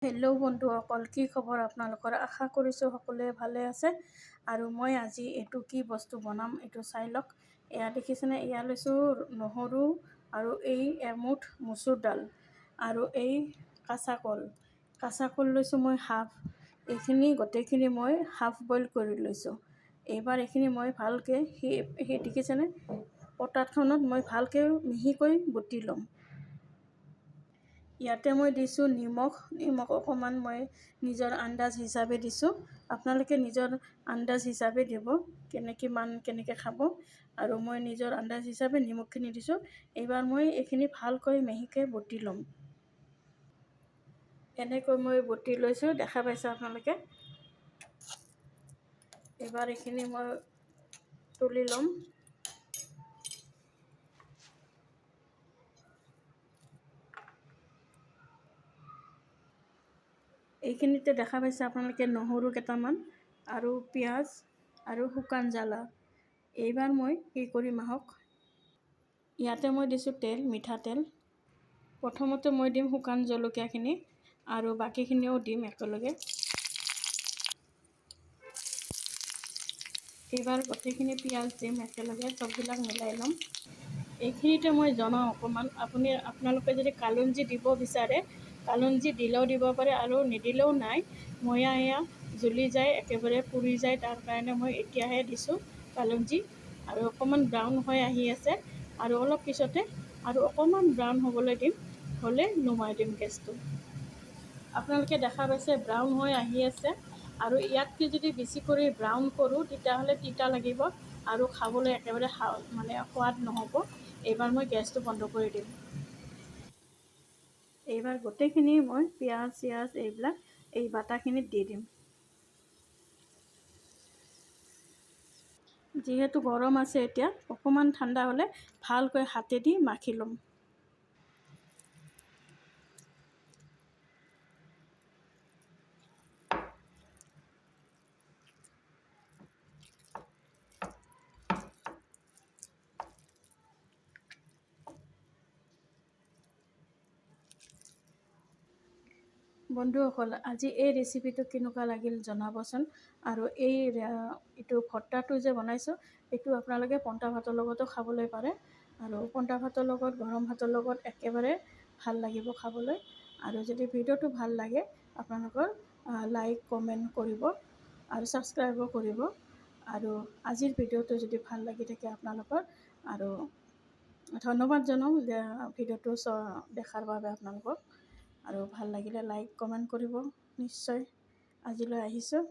Hello' বন্ধুসকল, কি খবৰ আপোনালোকৰ? আশা কৰিছোঁ সকলোৱে ভালে আছে। আৰু মই আজি এইটো কি বস্তু বনাম এইটো চাই লওক। এয়া দেখিছেনে? এয়া লৈছোঁ নহৰু আৰু এই এমুঠ মচুৰ দাল আৰু এই কাঁচা কল লৈছোঁ মই হাফ। এইখিনি গোটেইখিনি মই হাফ বইল কৰি লৈছোঁ। এইবাৰ এইখিনি মই ভালকৈ সেই দেখিছেনে পটাখনত মই ভালকৈ মিহিকৈ বটি ল'ম। ইয়াতে মই দিছোঁ নিমখ অকণমান মই নিজৰ আন্দাজ হিচাপে দিছোঁ। আপোনালোকে নিজৰ আন্দাজ হিচাপে দিব কেনেকৈ খাব। আৰু মই নিজৰ আন্দাজ হিচাপে নিমখখিনি দিছোঁ। এইবাৰ মই এইখিনি ভালকৈ মিহিকৈ বটি ল'ম। এনেকৈ মই বটি লৈছোঁ, দেখা পাইছে আপোনালোকে। এইবাৰ এইখিনি মই তুলি ল'ম। এইখিনিতে দেখা পাইছে আপোনালোকে নহৰু কেইটামান আৰু পিঁয়াজ আৰু শুকান জ্বালা। এইবাৰ মই কি কৰিম আহক। ইয়াতে মই দিছোঁ তেল, মিঠাতেল। প্ৰথমতে মই দিম শুকান জলকীয়াখিনি আৰু বাকীখিনিও দিম একেলগে। এইবাৰ গোটেইখিনি পিঁয়াজ দিম একেলগে, চববিলাক মিলাই ল'ম। এইখিনিতে মই জনাওঁ অকণমান, আপোনালোকে যদি কালুঞ্জি দিব বিচাৰে কালুঞ্জি দিলেও দিব পাৰে আৰু নিদিলেও নাই। মই এয়া জ্বলি যায়, একেবাৰে পুৰি যায়, তাৰ কাৰণে মই এতিয়াহে দিছোঁ কালুঞ্জি। আৰু অকণমান ব্ৰাউন হৈ আহি আছে আৰু অলপ পিছতে আৰু অকণমান ব্ৰাউন হ'বলৈ দিম, হ'লে নমাই দিম গেছটো। আপোনালোকে দেখা পাইছে ব্ৰাউন হৈ আহি আছে। আৰু ইয়াতকৈ যদি বেছি কৰি ব্ৰাউন কৰোঁ তেতিয়াহ'লে তিতা লাগিব আৰু খাবলৈ একেবাৰে সোৱাদ নহ'ব। এইবাৰ মই গেছটো বন্ধ কৰি দিম। এইবাৰ গোটেইখিনি মই পিঁয়াজ চিয়াজ এইবিলাক এই বাটাখিনিত দি দিম। যিহেতু গৰম আছে এতিয়া, অকণমান ঠাণ্ডা হ'লে ভালকৈ হাতেদি মাখি ল'ম। বন্ধুসকল, আজি এই ৰেচিপিটো কেনেকুৱা লাগিল জনাবচোন। আৰু এইটো ভৰ্তাটো যে বনাইছোঁ এইটো আপোনালোকে পন্তা ভাতৰ লগতো খাবলৈ পাৰে। আৰু পন্তা ভাতৰ লগত, গৰম ভাতৰ লগত একেবাৰে ভাল লাগিব খাবলৈ। আৰু যদি ভিডিঅ'টো ভাল লাগে আপোনালোকৰ লাইক কমেণ্ট কৰিব আৰু ছাবস্ক্ৰাইবো কৰিব। আৰু আজিৰ ভিডিঅ'টো যদি ভাল লাগি থাকে আপোনালোকৰ আৰু ধন্যবাদ জনাওঁ ভিডিঅ'টো দেখাৰ বাবে আপোনালোকক। আৰু ভাল লাগিলে লাইক কমেণ্ট কৰিব নিশ্চয়। আজিলৈ আহিছোঁ।